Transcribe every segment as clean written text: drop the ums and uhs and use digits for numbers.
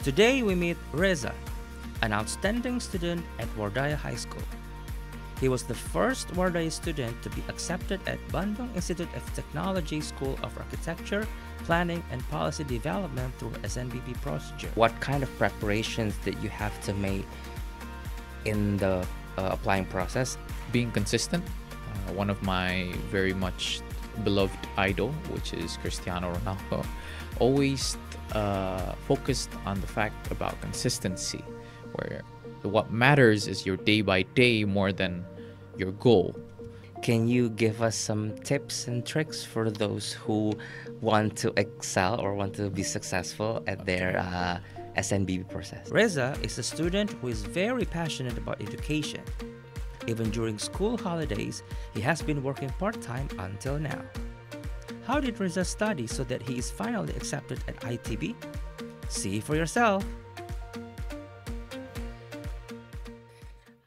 Today we meet Reza, an outstanding student at Wardaya High School. He was the first Wardaya student to be accepted at Bandung Institute of Technology School of Architecture, Planning and Policy Development through SNBP procedure. What kind of preparations did you have to make in the applying process? Being consistent, one of my very much beloved idol, which is Cristiano Ronaldo, always focused on the fact about consistency, where what matters is your day by day more than your goal. Can you give us some tips and tricks for those who want to excel or want to be successful at their SNBP process? Reza is a student who is very passionate about education. Even during school holidays, he has been working part-time until now. How did Reza study so that he is finally accepted at ITB? See for yourself.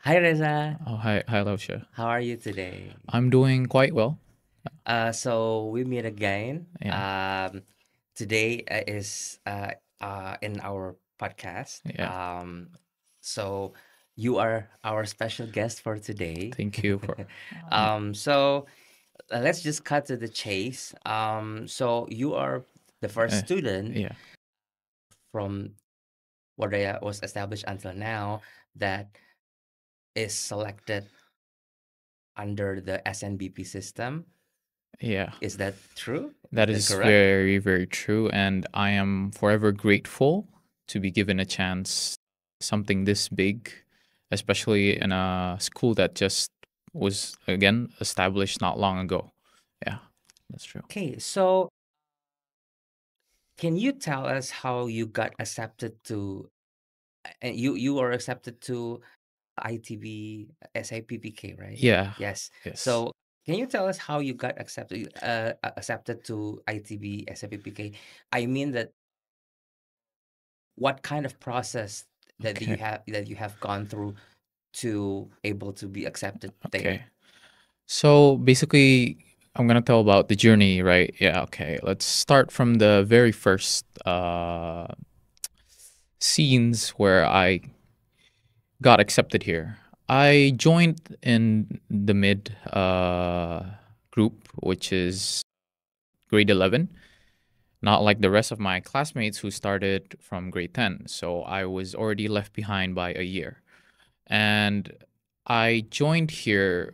Hi Reza. Oh, hi, Lausha. How are you today? I'm doing quite well. So we meet again. Yeah. Today is in our podcast. Yeah. So you are our special guest for today. Thank you for. So let's just cut to the chase. So you are the first student Yeah. from Wardaya was established until now that is selected under the SNBP system. Yeah. Is that true? That that is correct? very, very true. And I am forever grateful to be given a chance, something this big, especially in a school that just was, again, established not long ago. Yeah, that's true. Okay, so can you tell us how you got accepted to, and you were accepted to ITB SIPPK, right? Yeah. Yes. Yes. So can you tell us how you got accepted to ITB SIPPK? I mean that what kind of process that you Okay. have gone through to able to be accepted there? Okay. So basically, I'm gonna tell about the journey, right? Yeah. Okay. Let's start from the very first scenes where I got accepted here. I joined in the mid group, which is grade 11, not like the rest of my classmates who started from grade 10. So I was already left behind by a year. And I joined here,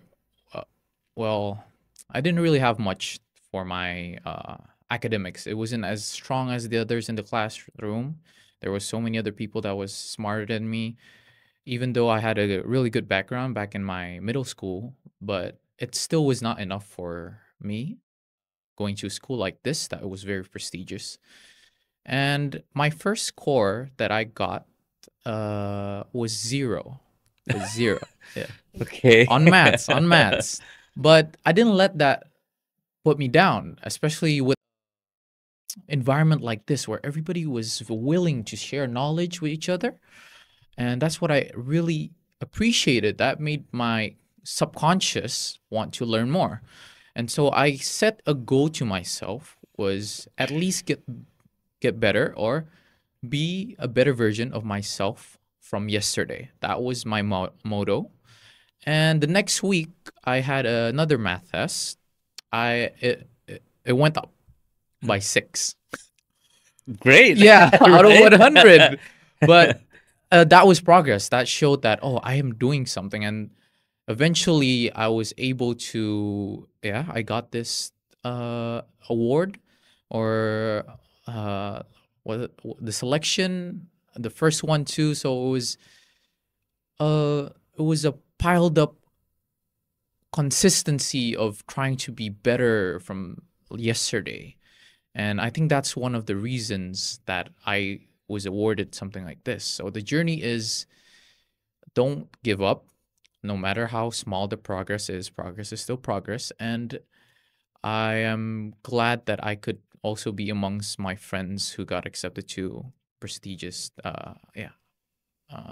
well, I didn't really have much for my academics. It wasn't as strong as the others in the classroom. There was so many other people that was smarter than me, even though I had a really good background back in my middle school, but it still was not enough for me going to a school like this that was very prestigious. And my first score that I got was zero. Was zero. Yeah. Okay. On maths. But I didn't let that put me down, especially with environment like this where everybody was willing to share knowledge with each other. And that's what I really appreciated. That made my subconscious want to learn more. And so I set a goal to myself was at least get better or be a better version of myself from yesterday. That was my motto. And the next week I had another math test. It went up by 6. Great. Yeah, out of Right? 100. But that was progress. That showed that, oh, I am doing something. And eventually I was able to, yeah, I got this award or the selection, the first one too. So it was a piled up consistency of trying to be better from yesterday. And I think that's one of the reasons that I was awarded something like this. So the journey is don't give up. No matter how small the progress is still progress. And I am glad that I could also be amongst my friends who got accepted to prestigious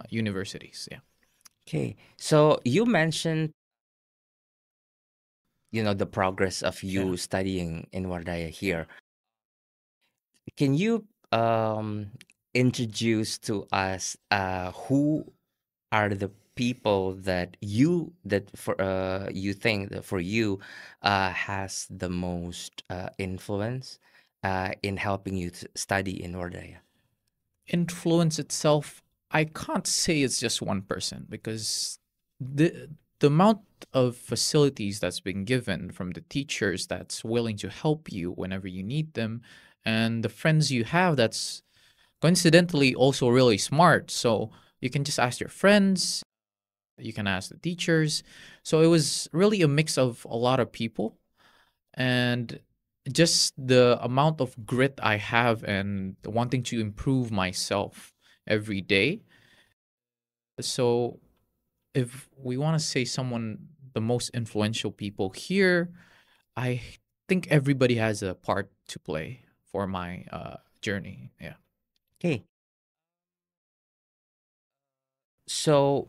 universities. Yeah. Okay. So you mentioned, the progress of you Yeah. studying in Wardaya here. Can you introduce to us who are the people that you think that for you has the most influence in helping you to study in Ordaya? Influence itself, I can't say it's just one person because the amount of facilities that's been given from the teachers that's willing to help you whenever you need them, and the friends you have that's coincidentally also really smart. So you can just ask your friends, you can ask the teachers. So it was really a mix of a lot of people, and just the amount of grit I have and wanting to improve myself every day. So if we want to say someone, the most influential people here, I think everybody has a part to play for my journey. Yeah. Okay, so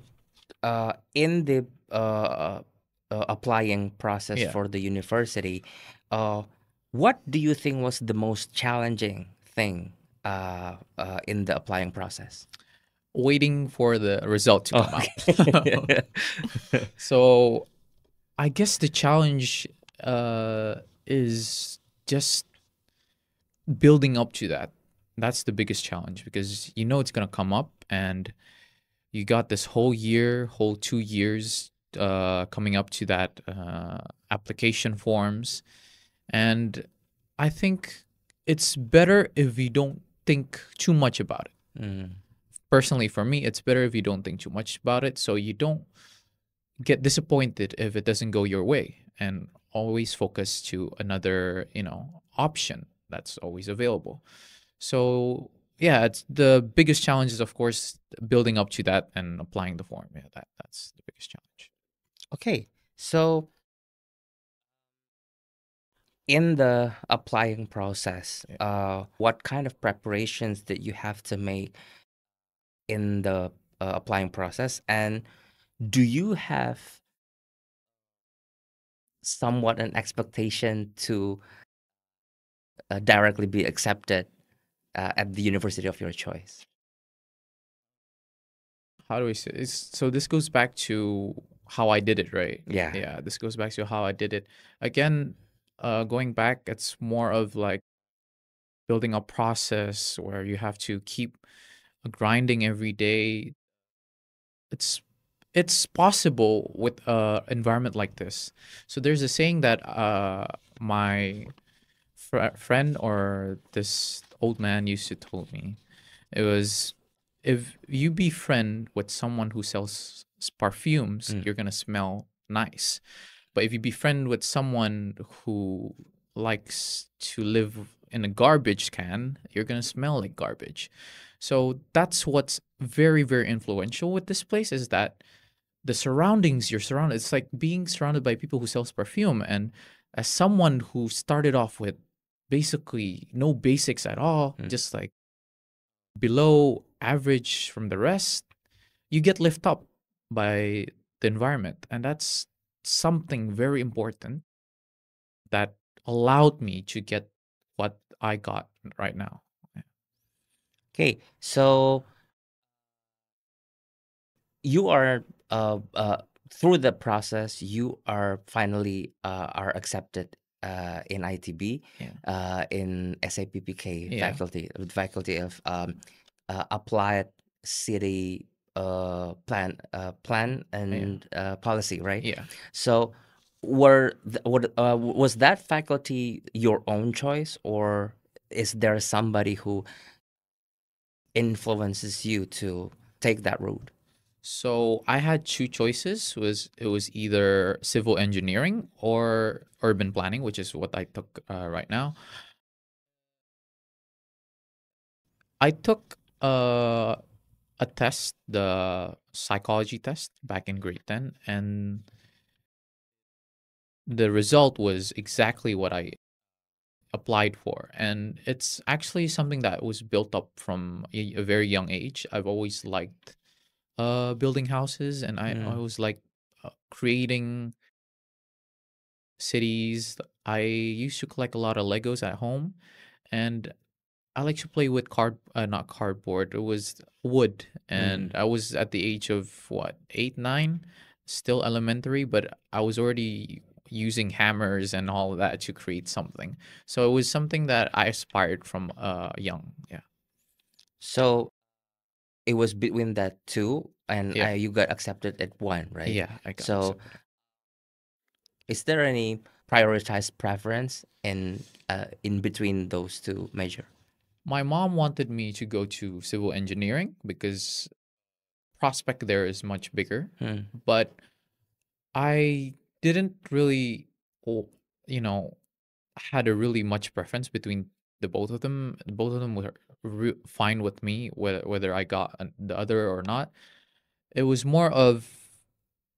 in the applying process Yeah. for the university, uh, what do you think was the most challenging thing in the applying process? Waiting for the result to Oh, come out. okay. So I guess the challenge uh, is just building up to that. That's the biggest challenge because you know it's gonna come up, and you got this whole year, whole 2 years coming up to that application forms, and I think it's better if you don't think too much about it. Mm, Personally, for me, it's better if you don't think too much about it, so you don't get disappointed if it doesn't go your way, and always focus to another option that's always available. So yeah, it's the biggest challenge is of course building up to that and applying the form. Yeah, that's the biggest challenge. okay, so in the applying process, Yeah. what kind of preparations that you have to make in the applying process, and do you have somewhat an expectation to directly be accepted at the university of your choice? How do we say so this goes back to how I did it, right? Yeah. Yeah, this goes back to how I did it. Again, going back, it's more of like building a process where you have to keep grinding every day. It's it's possible with a environment like this. So there's a saying that my friend or this old man used to told me. It was, if you befriend with someone who sells perfumes, Mm. you're gonna smell nice. But if you befriend with someone who likes to live in a garbage can, you're gonna smell like garbage. So that's what's very, very influential with this place is that the surroundings you're surrounded, it's like being surrounded by people who sells perfume. And as someone who started off with basically no basics at all, Mm. just like below average from the rest, you get lifted up by the environment. And that's something very important that allowed me to get what I got right now. Yeah. Okay, so you are through the process, you are finally are accepted in ITB, Yeah. in SAPPK Yeah. faculty, faculty of applied city plan Yeah. and policy, right? Yeah. So, was that faculty your own choice, or is there somebody who influences you to take that route? So I had two choices. It was either civil engineering or urban planning, which is what I took right now. I took a test, the psychology test, back in grade 10, and the result was exactly what I applied for. And it's actually something that was built up from a very young age. I've always liked building houses, and I Mm. was like creating cities. I used to collect a lot of Legos at home, and I like to play with not cardboard. It was wood, and Mm. I was at the age of what, 8, 9, still elementary, but I was already using hammers and all of that to create something. So it was something that I aspired from young. Yeah, So it was between that two, and yeah, you got accepted at one, right? yeah. I got So accepted. is there any prioritized preference in between those two major? My mom wanted me to go to civil engineering because prospect there is much bigger, Hmm. but I didn't really, o- you know, had a really much preference between the both of them. Both of them were fine with me, whether I got the other or not. It was more of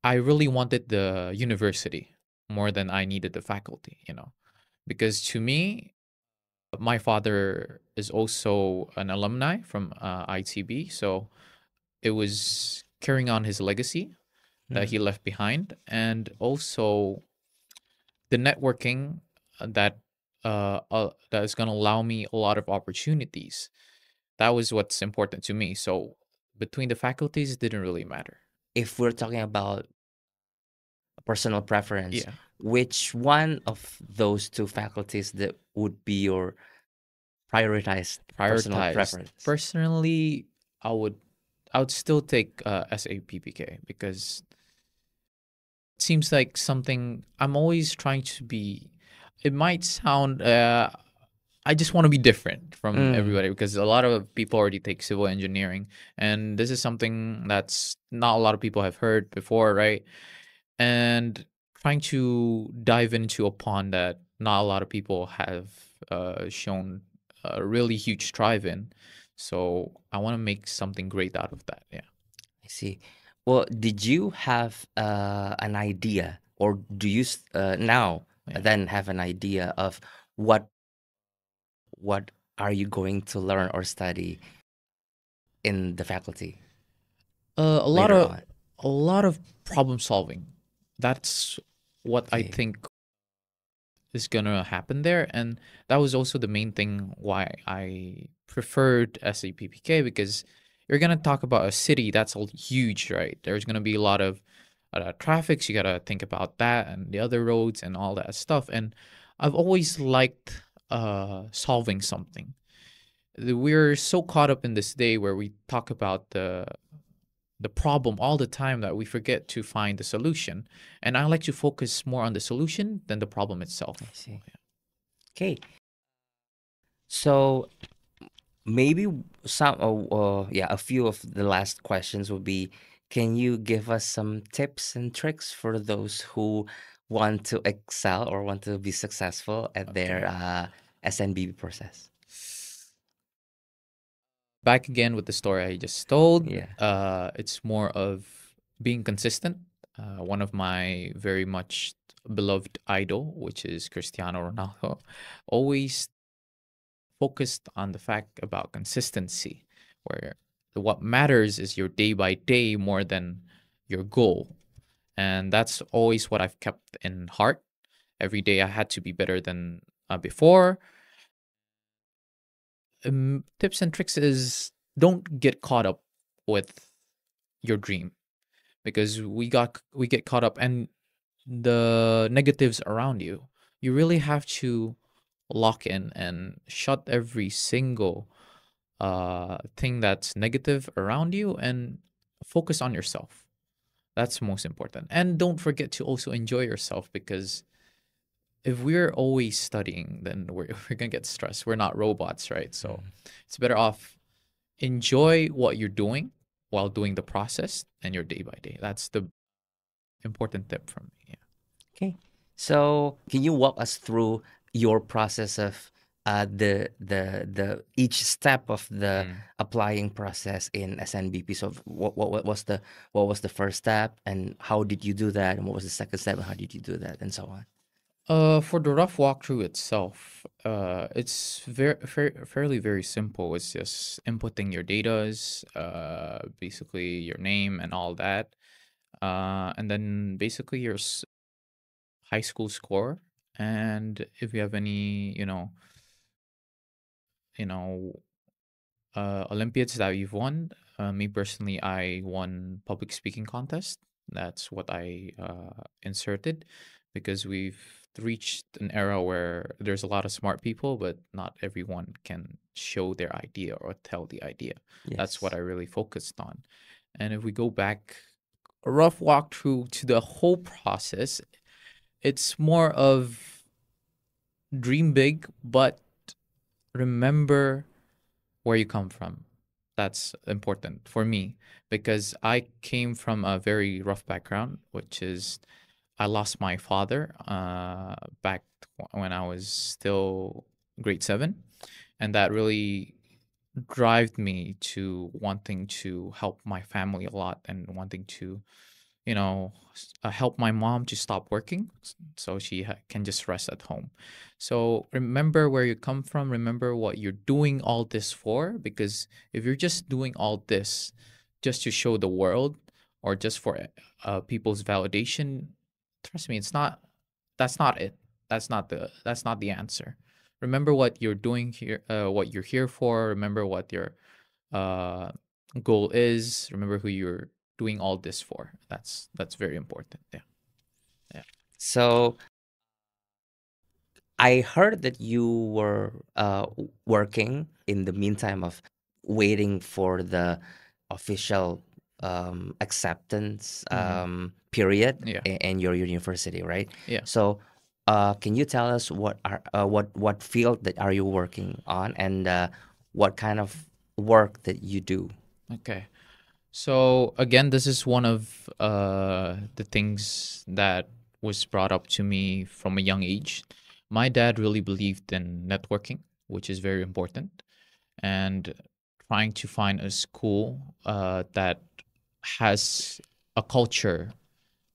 I really wanted the university more than I needed the faculty, because to me, my father is also an alumni from ITB, so it was carrying on his legacy that Hmm. he left behind, and also the networking that is going to allow me a lot of opportunities. That was what's important to me. So between the faculties, it didn't really matter. If we're talking about personal preference, Yeah, which one of those two faculties that would be your prioritized personal prioritized. preference? Personally, I would I would still take SAPPK because it seems like something I'm always trying to be. It might sound I just want to be different from Mm. everybody because a lot of people already take civil engineering, and this is something that's not a lot of people have heard before, right? And trying to dive into a pond that not a lot of people have shown a really huge strive in. So I want to make something great out of that. Yeah. I see. Well, did you have an idea, or do you now Yeah. then have an idea of what what are you going to learn or study in the faculty Uh, a lot later of on? a lot of problem solving. That's what I Okay. think is gonna happen there, and that was also the main thing why I preferred SAPPK because you're gonna talk about a city that's all huge, right? There's gonna be a lot of traffic, so you gotta think about that and the other roads and all that stuff. And I've always liked solving something. We're so caught up in this day where we talk about the problem all the time that we forget to find the solution. And I like to focus more on the solution than the problem I itself. see. Okay. So maybe yeah, a few of the last questions would be, can you give us some tips and tricks for those who want to excel or want to be successful at their Okay. SNBB process? Back again with the story I just told. Yeah. It's more of being consistent. One of my very much beloved idol, which is Cristiano Ronaldo, always focused on the fact about consistency, where what matters is your day by day more than your goal. And that's always what I've kept in heart. Every day I had to be better than before. Tips and tricks is don't get caught up with your dream because we get caught up and the negatives around you. You really have to lock in and shut every single thing that's negative around you and focus on yourself. That's most important. And don't forget to also enjoy yourself because if we're always studying, then we're gonna get stressed. We're not robots, right? So Mm. it's better off enjoy what you're doing while doing the process and your day by day. That's the important tip from me. Yeah. Okay. So, can you walk us through your process of the each step of the Mm. applying process in SNBP? So, what was the first step, and how did you do that? And what was the second step, and how did you do that, and so on? For the rough walkthrough itself, it's fairly very simple. It's just inputting your datas, basically your name and all that, and then basically your high school score, and if you have any, you know, Olympiads that you've won. Me personally, I won public speaking contest. That's what I inserted because we've reached an era where there's a lot of smart people, but not everyone can show their idea or tell the idea. That's what Yes. I really focused on. And if we go back, a rough walkthrough to the whole process, it's more of dream big, but remember where you come from. That's important for me because I came from a very rough background, which is I lost my father back when I was still grade seven, and that really drove me to wanting to help my family a lot and wanting to help my mom to stop working so she can just rest at home. So remember where you come from, remember what you're doing all this for, because if you're just doing all this just to show the world or just for people's validation, trust me, that's not it. That's not the answer. Remember what you're doing here, what you're here for. Remember what your uh, goal is. Remember who you're doing all this for. That's very important. Yeah. Yeah. So I heard that you were working in the meantime of waiting for the official acceptance Hmm. period Yeah. in your university, right? Yeah. So, can you tell us what field that are you working on, and what kind of work that you do? Okay. So again, this is one of the things that was brought up to me from a young age. My dad really believed in networking, which is very important, and trying to find a school that has a culture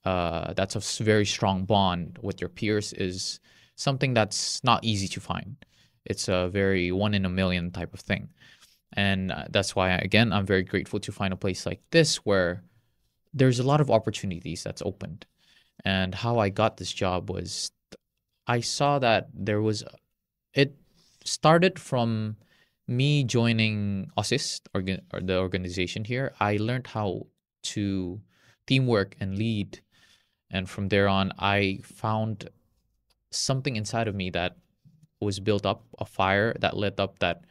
that's a very strong bond with your peers is something that's not easy to find. It's a very one in a million type of thing. And that's why, again, I'm very grateful to find a place like this where there's a lot of opportunities that's opened. And how I got this job was I saw that it started from me joining OSIS, or the organization here. I learned how to teamwork and lead. And from there on, I found something inside of me that was built up, a fire that lit up, that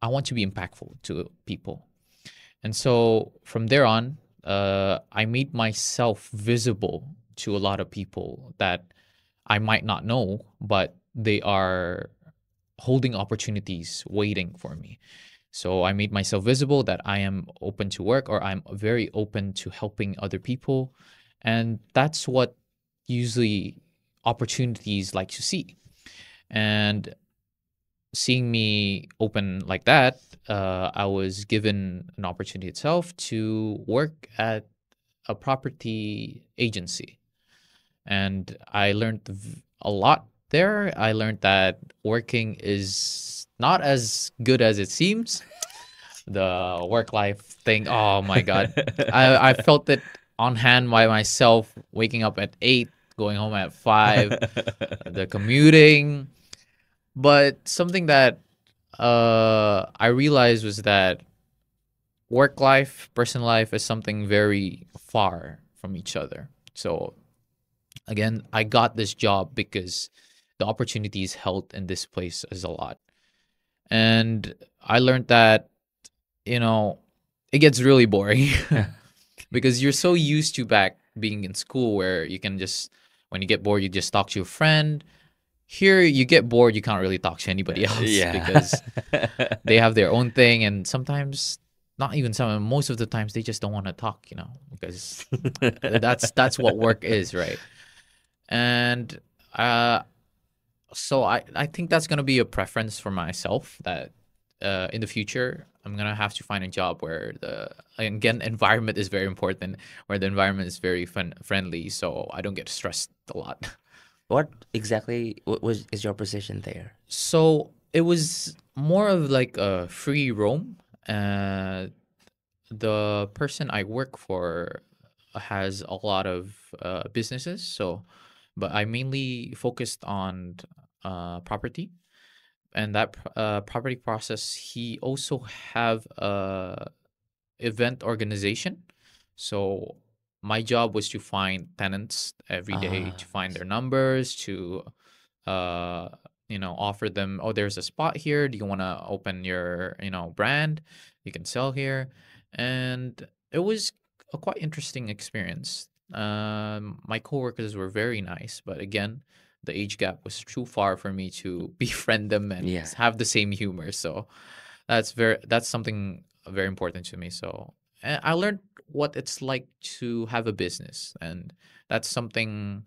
I want to be impactful to people. And so from there on, I made myself visible to a lot of people that I might not know, but they are holding opportunities waiting for me. So I made myself visible that I am open to work, or I'm very open to helping other people. And that's what usually opportunities like to see. And seeing me open like that, I was given an opportunity itself to work at a property agency. And I learned a lot there. I learned that working is not as good as it seems. The work life thing, oh my God. I felt it on hand by myself, waking up at 8, going home at 5, the commuting. But something that I realized was that work life, personal life is something very far from each other. So again, I got this job because the opportunities held in this place is a lot. And I learned that, you know, it gets really boring because you're so used to back being in school where you can just, when you get bored, you just talk to your friend. Here, you get bored, you can't really talk to anybody else Yeah. because they have their own thing, and sometimes, not even some, most of the times they just don't want to talk, because that's what work is, right? And uh so I think that's gonna be a preference for myself, that in the future I'm gonna have to find a job where the, again, environment is very important, where the environment is very friendly, so I don't get stressed a lot. What exactly was is your position there? So it was more of like a free roam. Uh, the person I work for has a lot of businesses. So, but I mainly focused on property. and that property process, he also have a event organization. So my job was to find tenants every day, to find their numbers, to uh offer them, oh, there's a spot here, do you want to open your brand, you can sell here. And it was a quite interesting experience. My coworkers were very nice, but again, the age gap was too far for me to befriend them and Yeah. have the same humor. So that's something very important to me. So I learned what it's like to have a business, and that's something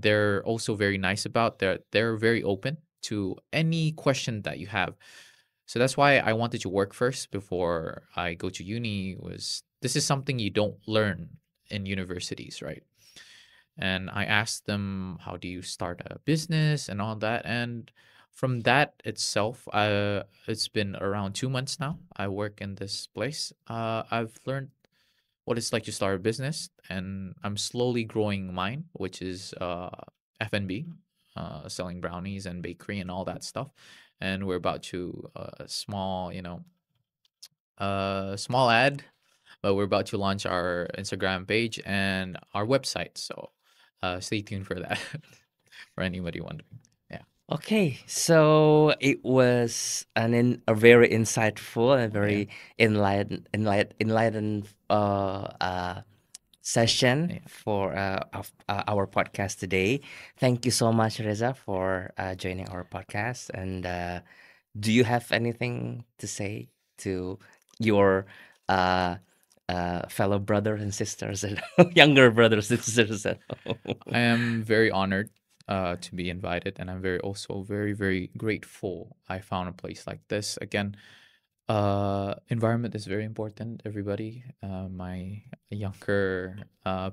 they're also very nice about. They're very open to any question that you have. So that's why I wanted to work first before I go to uni. Was this is something you don't learn in universities, right? And I asked them, how do you start a business and all that? And from that itself, it's been around 2 months now. I work in this place. I've learned what it's like to start a business, and I'm slowly growing mine, which is F&B, selling brownies and bakery and all that stuff. And we're about to small ad, but we're about to launch our Instagram page and our website. So stay tuned for that. For anybody wondering. Yeah. Okay, so it was a very insightful and Yeah. very enlightened session Yeah. for our podcast today. Thank you so much, Reza, for joining our podcast. And do you have anything to say to your uh, fellow brothers and sisters and younger brothers and sisters at home? I am very honored to be invited, and I'm very, very grateful I found a place like this. Again, environment is very important, everybody, my younger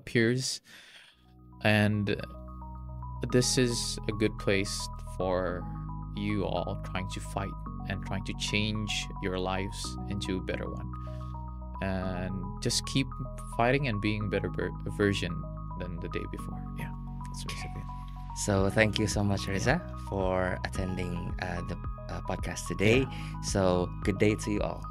peers. And this is a good place for you all trying to fight and trying to change your lives into a better one. And just keep fighting and being a better version than the day before. Yeah, that's basically it. So thank you so much, Reza, for attending the podcast today. So good day to you all.